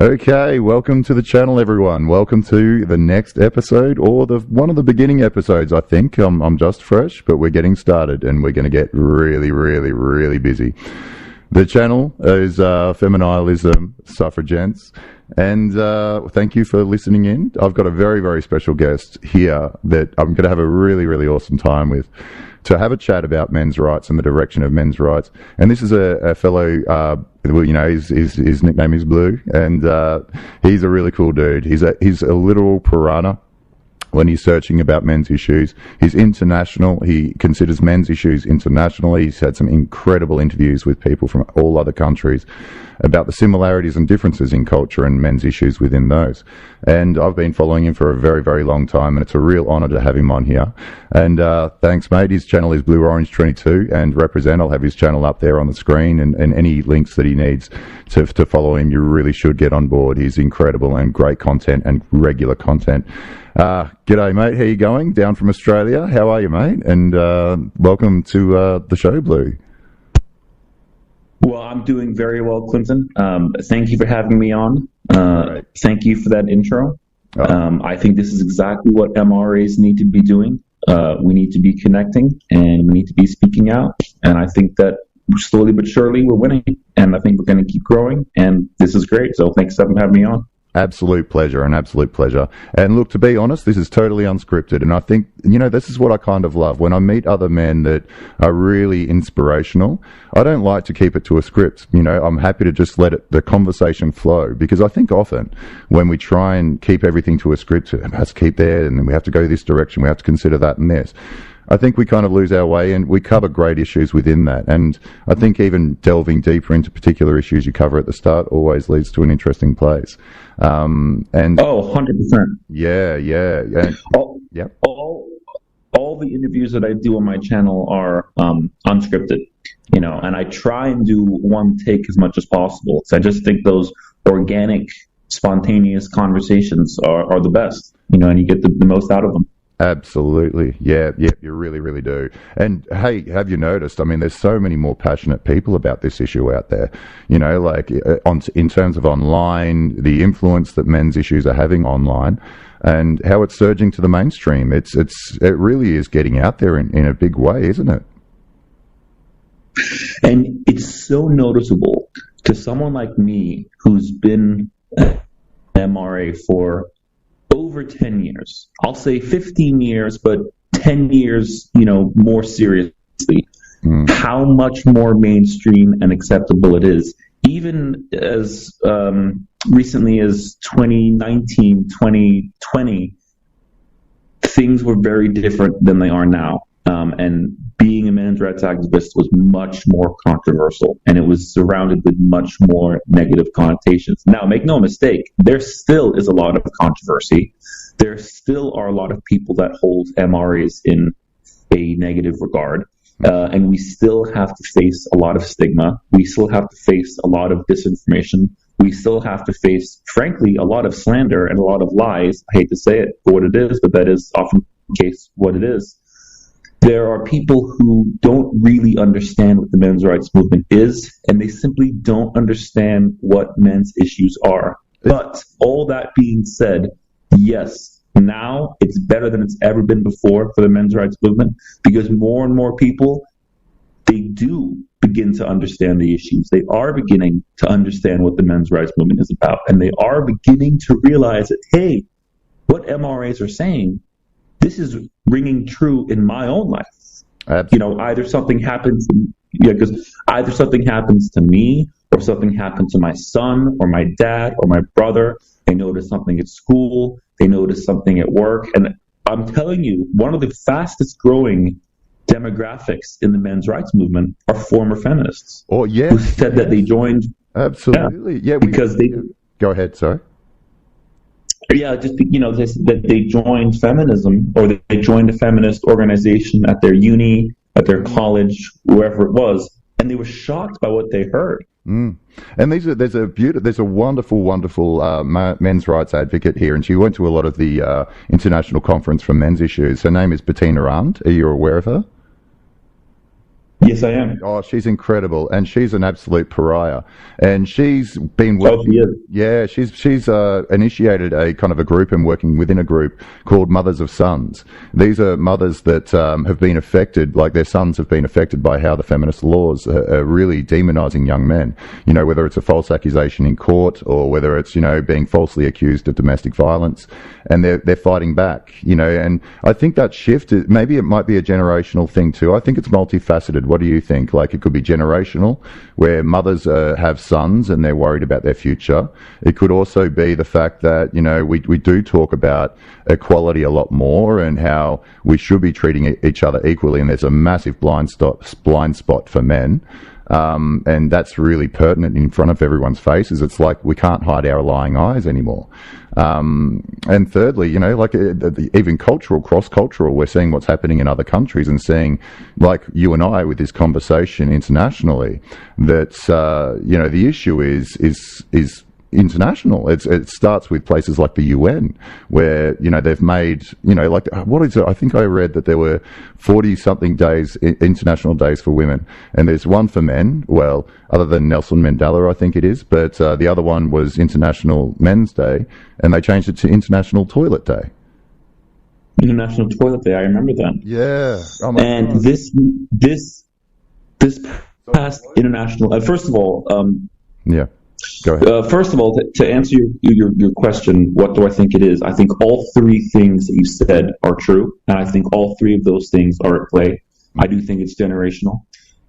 Okay, welcome to the channel, everyone. Welcome to the next episode, or one of the beginning episodes, I think. I'm just fresh, but we're getting started, and we're going to get really, really, really busy. The channel is Feminilism Suffragents, and thank you for listening in. I've got a very, very special guest here that I'm going to have a really, really awesome time with, to have a chat about men's rights and the direction of men's rights. And this is a fellow, his nickname is Blue, and he's a really cool dude. He's a literal piranha when he's searching about men's issues. He's international. He considers men's issues internationally. He's had some incredible interviews with people from all other countries about the similarities and differences in culture and men's issues within those. And I've been following him for a very, very long time, and it's a real honour to have him on here. And thanks, mate. His channel is BlueOrange 22, and represent. I'll have his channel up there on the screen, and any links that he needs to follow him. You really should get on board. He's incredible and great content and regular content. G'day, mate. How you going? Down from Australia. How are you, mate? And welcome to the show, Blue. Well, I'm doing very well, Clinton. Thank you for having me on. Right. Thank you for that intro. I think this is exactly what MRAs need to be doing. We need to be connecting, and we need to be speaking out. And I think that slowly but surely we're winning, and I think we're going to keep growing. And this is great. So thanks for having me on. Absolute pleasure, an absolute pleasure. And look, to be honest, this is totally unscripted. And I think, this is what I kind of love. When I meet other men that are really inspirational, I don't like to keep it to a script. I'm happy to just let the conversation flow, because I think often when we try and keep everything to a script, it has to keep there, and then we have to go this direction, we have to consider that and this. I think we kind of lose our way, and we cover great issues within that. And I think even delving deeper into particular issues you cover at the start always leads to an interesting place. 100%. Yeah. All the interviews that I do on my channel are unscripted, and I try and do one take as much as possible. So I just think those organic, spontaneous conversations are the best, and you get the most out of them. Absolutely. Yeah, you really, really do. And hey, have you noticed, there's so many more passionate people about this issue out there, in terms of online, the influence that men's issues are having online, and how it's surging to the mainstream. It really is getting out there in a big way, isn't it? And it's so noticeable to someone like me who's been an MRA for over 10 years. I'll say 15 years, but 10 years, more seriously, how much more mainstream and acceptable it is. Even as recently as 2019, 2020, things were very different than they are now. And being a men's rights activist was much more controversial, and it was surrounded with much more negative connotations. Now, make no mistake, there still is a lot of controversy. There still are a lot of people that hold MRAs in a negative regard, and we still have to face a lot of stigma. We still have to face a lot of disinformation. We still have to face, frankly, a lot of slander and a lot of lies. I hate to say it for what it is, but that is often the case what it is. There are people who don't really understand what the men's rights movement is, and they simply don't understand what men's issues are. But all that being said, yes, now it's better than it's ever been before for the men's rights movement, because more and more people, they do begin to understand the issues. They are beginning to understand what the men's rights movement is about, and they are beginning to realize that, hey, what MRAs are saying, this is ringing true in my own life. Absolutely. Either something happens, either something happens to me, or something happens to my son, or my dad, or my brother. They notice something at school. They notice something at work. And I'm telling you, one of the fastest growing demographics in the men's rights movement are former feminists. Oh, yeah. Who said that they joined. Absolutely. Because they. Go ahead, sorry. Yeah, just that they joined feminism, or they joined a feminist organization at their uni, at their college, wherever it was, and they were shocked by what they heard. And there's a wonderful men's rights advocate here, and she went to a lot of the international conference for men's issues. Her name is Bettina Arndt. Are you aware of her? Yes, I am. Oh, she's incredible, and she's an absolute pariah. And she's been Oh, she working. is. Yeah, she's initiated a kind of a group and working within a group called Mothers of Sons. These are mothers that have been affected, like their sons have been affected by how the feminist laws are really demonising young men. You know, whether it's a false accusation in court or whether it's, you know, being falsely accused of domestic violence, and they're fighting back. You know, and I think that shift, maybe it might be a generational thing too. I think it's multifaceted. What do you think? Like, it could be generational, where mothers have sons and they're worried about their future. It could also be the fact that, you know, we do talk about equality a lot more and how we should be treating each other equally, and there's a massive blind spot for men. And that's really pertinent in front of everyone's faces. It's like we can't hide our lying eyes anymore. And thirdly, you know, like even cross-cultural, we're seeing what's happening in other countries and seeing, like you and I with this conversation internationally, that, you know, the issue is international. It starts with places like the UN, where, you know, they've made, you know, like, what is it? I think I read that there were 40-something days, international days for women, and there's one for men, well, other than Nelson Mandela, I think it is, but the other one was International Men's Day, and they changed it to International Toilet Day. International Toilet Day. I remember that. Yeah. Oh my And God. this past international. First of all, Yeah. Go ahead. first of all, to answer your question, what do I think it is? I think all three things that you said are true, and I think all three of those things are at play. I do think it's generational.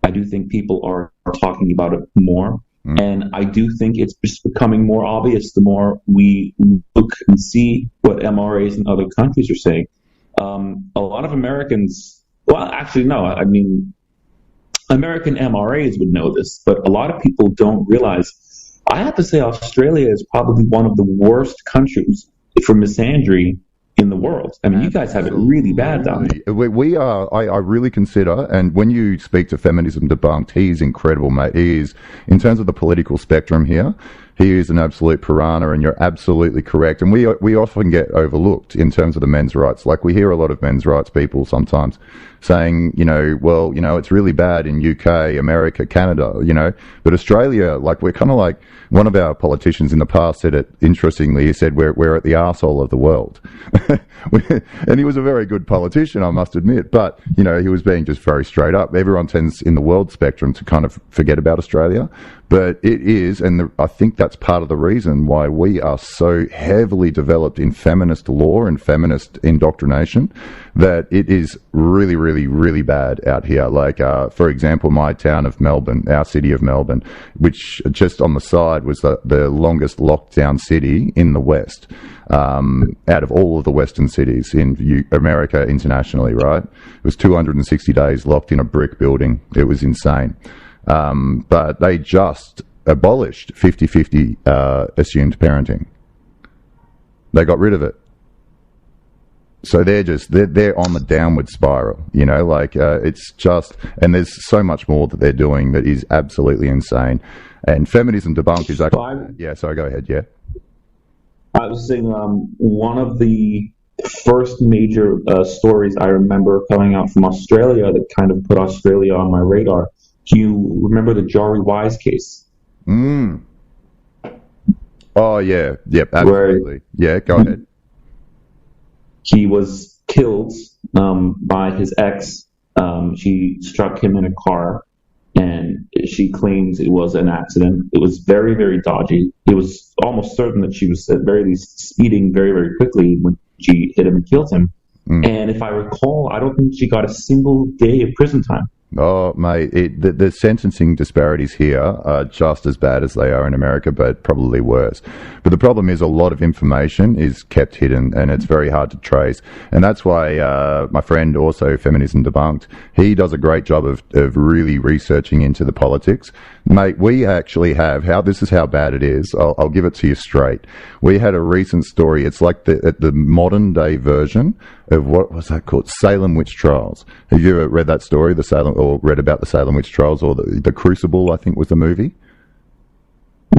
I do think people are talking about it more, and I do think it's just becoming more obvious the more we look and see what MRAs in other countries are saying. A lot of Americans, well, actually, no, I mean, American MRAs would know this, but a lot of people don't realize. I have to say Australia is probably one of the worst countries for misandry in the world. I mean, you guys have it really bad down there. We are, I really consider, and when you speak to Feminism Debunked, he is incredible, mate. He is, in terms of the political spectrum here, he is an absolute piranha, and you're absolutely correct. And we often get overlooked in terms of the men's rights. Like, we hear a lot of men's rights people sometimes saying, you know, well, you know, it's really bad in UK, America, Canada, you know, but Australia, like, we're kind of like, one of our politicians in the past said it, interestingly, he said, we're at the arsehole of the world. And he was a very good politician, I must admit, but, you know, he was being just very straight up. Everyone tends in the world spectrum to kind of forget about Australia, but it is, and I think that's part of the reason why we are so heavily developed in feminist law and feminist indoctrination, that it is really, really, really bad out here. Like, for example, my town of Melbourne, our city of Melbourne, which just on the side was the longest lockdown city in the West, out of all of the Western cities in America internationally, right? It was 260 days locked in a brick building. It was insane. But they just abolished 50-50 assumed parenting. They got rid of it. So they're on the downward spiral, you know, like, it's just, and there's so much more that they're doing that is absolutely insane. And Feminism Debunked is actually, yeah, sorry, go ahead, yeah. I was saying, one of the first major stories I remember coming out from Australia that kind of put Australia on my radar. Do you remember the Jari Wise case? Oh, yeah. Yep, absolutely. Yeah, go ahead. He was killed by his ex. She struck him in a car, and she claims it was an accident. It was very, very dodgy. It was almost certain that she was at very least speeding very, very quickly when she hit him and killed him. And if I recall, I don't think she got a single day of prison time. Oh, mate, the sentencing disparities here are just as bad as they are in America, but probably worse. But the problem is a lot of information is kept hidden, and it's very hard to trace. And that's why my friend, also Feminism Debunked, he does a great job of really researching into the politics. Mate, we actually have, this is how bad it is. I'll give it to you straight. We had a recent story. It's like the modern day version of what was that called? Salem Witch Trials. Have you ever read that story, read about the Salem Witch Trials, or the Crucible, I think was the movie?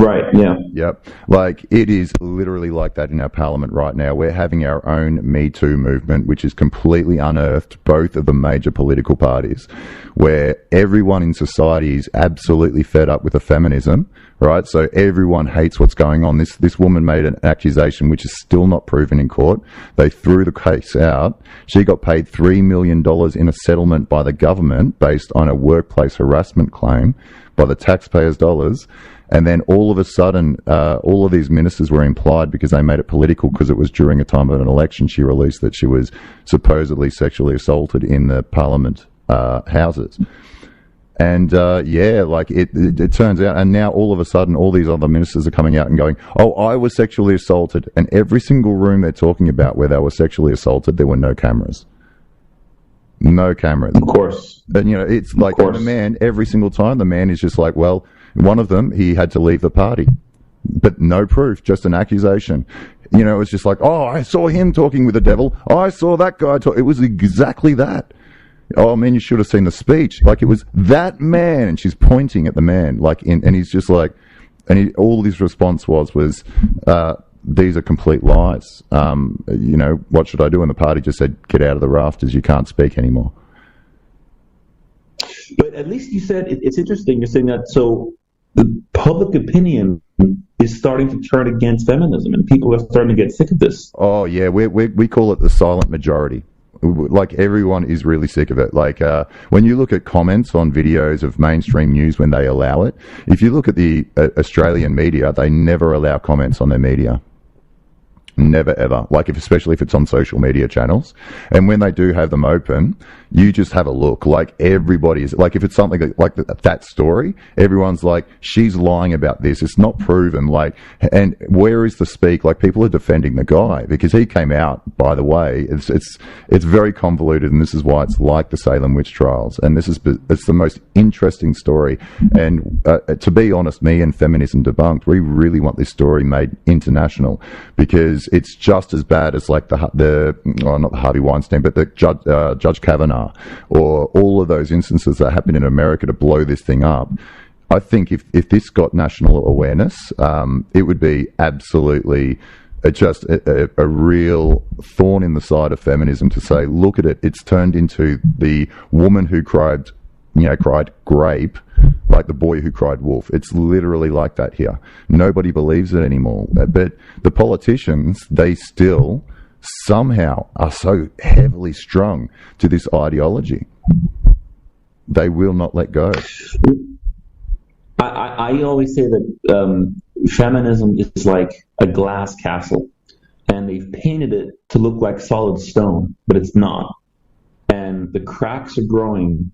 Right, yeah. Yep. Like, it is literally like that in our parliament right now. We're having our own Me Too movement, which has completely unearthed both of the major political parties, where everyone in society is absolutely fed up with the feminism, right? So everyone hates what's going on. This woman made an accusation which is still not proven in court. They threw the case out. She got paid $3 million in a settlement by the government based on a workplace harassment claim by the taxpayers' dollars. And then all of a sudden, all of these ministers were implied because they made it political because it was during a time of an election. She released that she was supposedly sexually assaulted in the parliament houses. And like it turns out, and now all of a sudden, all these other ministers are coming out and going, "Oh, I was sexually assaulted." And every single room they're talking about where they were sexually assaulted, there were no cameras. No cameras. Of course. And, it's like the man, every single time, the man is just like, well, one of them, he had to leave the party. But no proof, just an accusation. It was just like, oh, I saw him talking with the devil. Oh, I saw that guy talk. It was exactly that. Oh, man, you should have seen the speech. Like, it was that man. And she's pointing at the man. And he's just like, all his response was, these are complete lies. What should I do? And the party just said, get out of the rafters. You can't speak anymore. But at least you said, it's interesting. You're saying that, so the public opinion is starting to turn against feminism, and people are starting to get sick of this. Oh, yeah. We call it the silent majority. Like, everyone is really sick of it. Like, when you look at comments on videos of mainstream news when they allow it, if you look at the Australian media, they never allow comments on their media. Never ever. Like, especially if it's on social media channels. And when they do have them open, you just have a look. Like, everybody is, like, if it's something like that story, everyone's like, she's lying about this. It's not proven. Like, and where is the speak? Like, people are defending the guy because he came out, by the way. It's very convoluted, and this is why it's like the Salem witch trials. And it's the most interesting story. And to be honest, me and Feminism Debunked, we really want this story made international, because it's just as bad as like not the Harvey Weinstein, but the Judge Kavanaugh, or all of those instances that happened in America to blow this thing up. I think if this got national awareness, it would be absolutely just a real thorn in the side of feminism to say, look at it, it's turned into the woman who cried grape, like the boy who cried wolf. It's literally like that here. Nobody believes it anymore. But the politicians, they still somehow are so heavily strung to this ideology. They will not let go. I always say that feminism is like a glass castle, and they've painted it to look like solid stone, but it's not. And the cracks are growing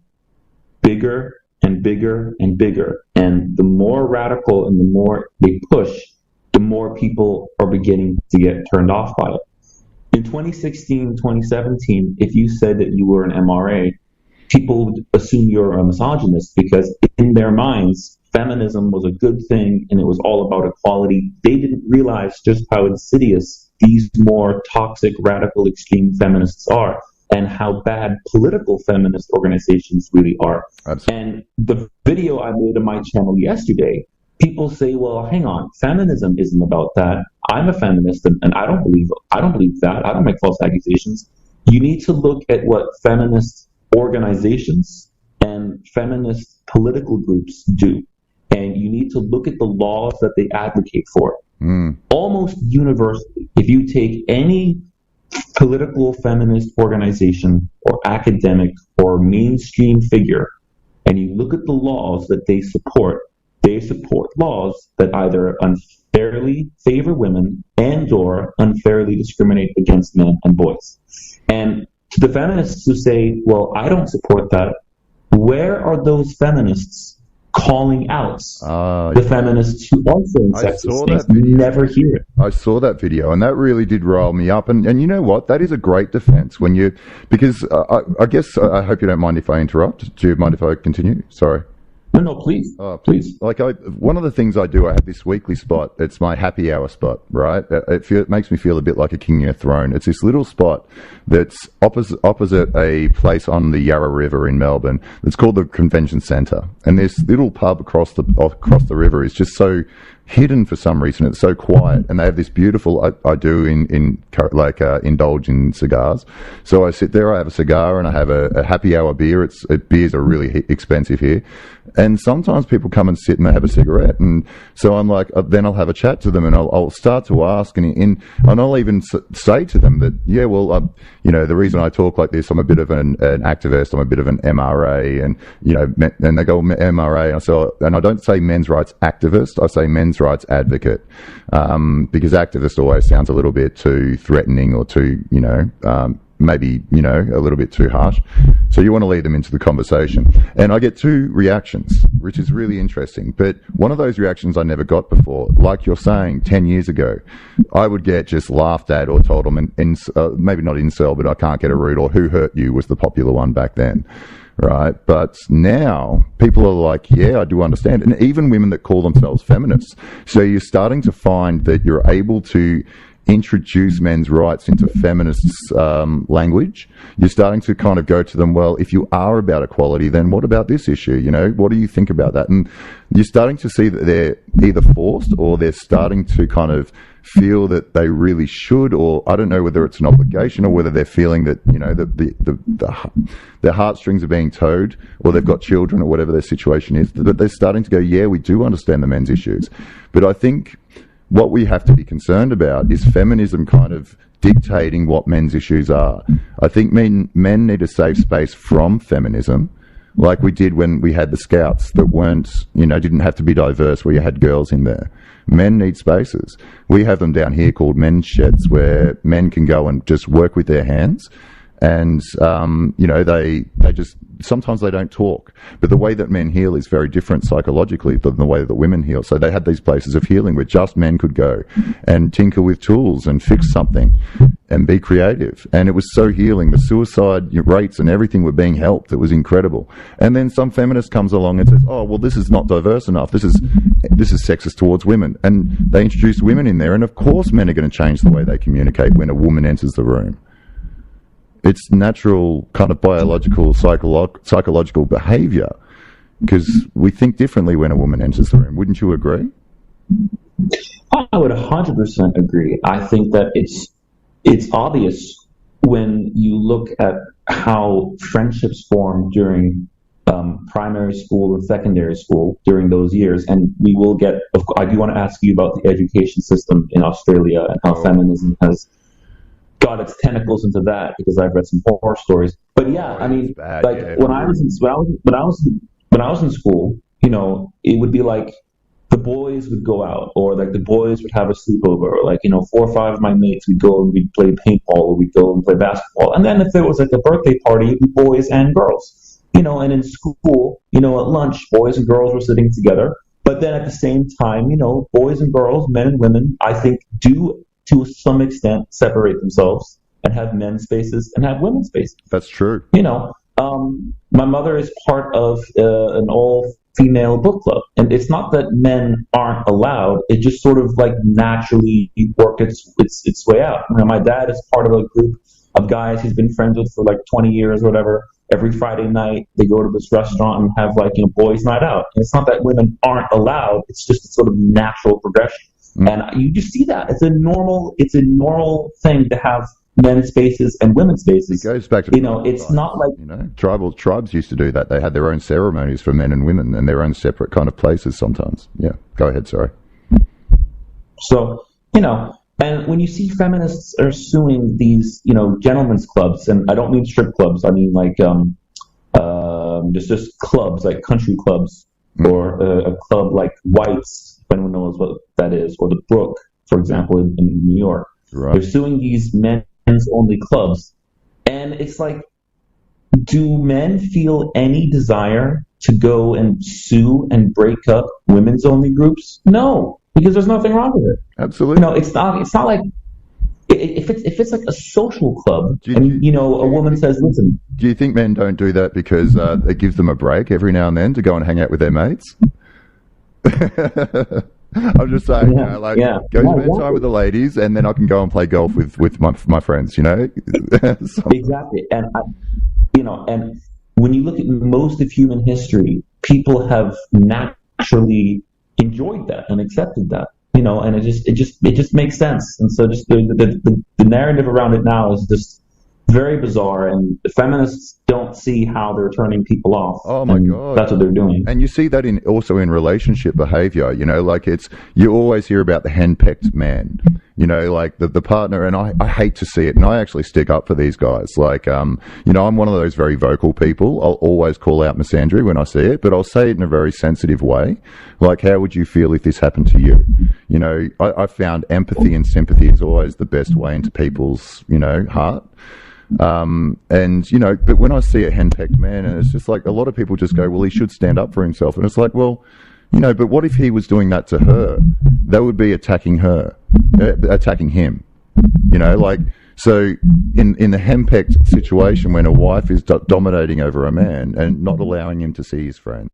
bigger and bigger and bigger. And the more radical and the more they push, the more people are beginning to get turned off by it. In 2016, 2017, if you said that you were an MRA, people would assume you're a misogynist, because in their minds, feminism was a good thing and it was all about equality. They didn't realize just how insidious these more toxic, radical, extreme feminists are, and how bad political feminist organizations really are. Absolutely. And the video I made on my channel yesterday, people say, well, hang on, feminism isn't about that. I'm a feminist, and I don't believe that. I don't make false accusations. You need to look at what feminist organizations and feminist political groups do. And you need to look at the laws that they advocate for. Almost universally, if you take any political feminist organization or academic or mainstream figure, and you look at the laws that they support laws that either unfairly favor women and or unfairly discriminate against men and boys. And to the feminists who say, well, I don't support that, where are those feminists calling out the feminists who are saying sexist things? You never hear it. I saw that video, and that really did rile me up. And you know what? That is a great defense because I guess I hope you don't mind if I interrupt. Do you mind if I continue? Sorry. No, please. Please. Like, one of the things I do, I have this weekly spot. It's my happy hour spot, right? It makes me feel a bit like a king in a throne. It's this little spot that's opposite a place on the Yarra River in Melbourne. It's called the Convention Centre, and this little pub across the river is just so hidden for some reason. It's so quiet, and they have this beautiful. I do indulge in cigars, so I sit there. I have a cigar, and I have a happy hour beer. Beers are really expensive here, and sometimes people come and sit and they have a cigarette, and so I'm like, then I'll have a chat to them, and I'll start to ask, and I'll even say to them that, yeah, well, the reason I talk like this, I'm a bit of an activist, I'm a bit of an MRA, and and they go MRA, and I don't say men's rights activist, I say men's rights advocate, because activist always sounds a little bit too threatening or too, maybe, a little bit too harsh. So you want to lead them into the conversation. And I get two reactions, which is really interesting. But one of those reactions I never got before, like you're saying, 10 years ago, I would get just laughed at or told them, maybe not incel, but I can't get a root, or who hurt you was the popular one back then. Right. But now people are like, yeah, I do understand. And even women that call themselves feminists. So you're starting to find that you're able to introduce men's rights into feminists' language. You're starting to kind of go to them, well, if you are about equality, then what about this issue? What do you think about that? And you're starting to see that they're either forced or they're starting to kind of feel that they really should, or I don't know whether it's an obligation or whether they're feeling that, their heartstrings are being towed, or they've got children or whatever their situation is, but they're starting to go, yeah, we do understand the men's issues. But I think what we have to be concerned about is feminism kind of dictating what men's issues are. I think men need a safe space from feminism, like we did when we had the Scouts that weren't, didn't have to be diverse, where you had girls in there. Men need spaces. We have them down here called men's sheds, where men can go and just work with their hands. And, they just, sometimes they don't talk. But the way that men heal is very different psychologically than the way that women heal. So they had these places of healing where just men could go and tinker with tools and fix something and be creative. And it was so healing. The suicide rates and everything were being helped. It was incredible. And then some feminist comes along and says, oh, well, this is not diverse enough. This is sexist towards women. And they introduce women in there. And of course men are going to change the way they communicate when a woman enters the room. It's natural kind of biological, psychological behavior, because we think differently when a woman enters the room. Wouldn't you agree? I would 100% agree. I think that it's obvious when you look at how friendships form during primary school and secondary school during those years. And we will get, I do want to ask you about the education system in Australia and how feminism has got its tentacles into that, because I've read some horror stories. But yeah, I mean, when I was in school, it would be like the boys would go out, or like the boys would have a sleepover, or like 4 or 5 of my mates would go and we'd play paintball, or we'd go and play basketball. And then if there was like a birthday party, it'd be boys and girls. And in school, at lunch, boys and girls were sitting together. But then at the same time, boys and girls, men and women, I think do to some extent separate themselves and have men's spaces and have women's spaces. That's true. My mother is part of an all-female book club, and it's not that men aren't allowed; it just sort of like naturally worked its way out. My dad is part of a group of guys he's been friends with for like 20 years or whatever. Every Friday night, they go to this restaurant and have boys' night out. And it's not that women aren't allowed; it's just a sort of natural progression. And you just see that it's a normal thing to have men's spaces and women's spaces. It goes back to it's not like tribes used to do that. They had their own ceremonies for men and women and their own separate kind of places sometimes. Yeah, go ahead. Sorry. So and when you see feminists are suing these gentlemen's clubs, and I don't mean strip clubs, I mean like just clubs like country clubs, or a club like White's. If anyone knows what that is, or the Brook, for example, in New York. Right. They're suing these men's-only clubs. And it's like, do men feel any desire to go and sue and break up women's-only groups? No, because there's nothing wrong with it. Absolutely. It's not like, if it's like a social club, a woman says, listen. Do you think men don't do that because it gives them a break every now and then to go and hang out with their mates? I'm just saying, go spend time with the ladies, and then I can go and play golf with my friends. Exactly, and and when you look at most of human history, people have naturally enjoyed that and accepted that. And it just makes sense. And so just the narrative around it now is just very bizarre, and the feminists don't see how they're turning people off. Oh my God. That's what they're doing. And you see that also in relationship behavior, like you always hear about the henpecked man, like the partner, and I hate to see it, and I actually stick up for these guys. Like, I'm one of those very vocal people. I'll always call out misandry when I see it, but I'll say it in a very sensitive way. Like, how would you feel if this happened to you? I found empathy and sympathy is always the best way into people's, heart. But when I see a henpecked man, and it's just like a lot of people just go, well, he should stand up for himself. And it's like, well, but what if he was doing that to her? That would be attacking him, so in the henpecked situation, when a wife is dominating over a man and not allowing him to see his friends.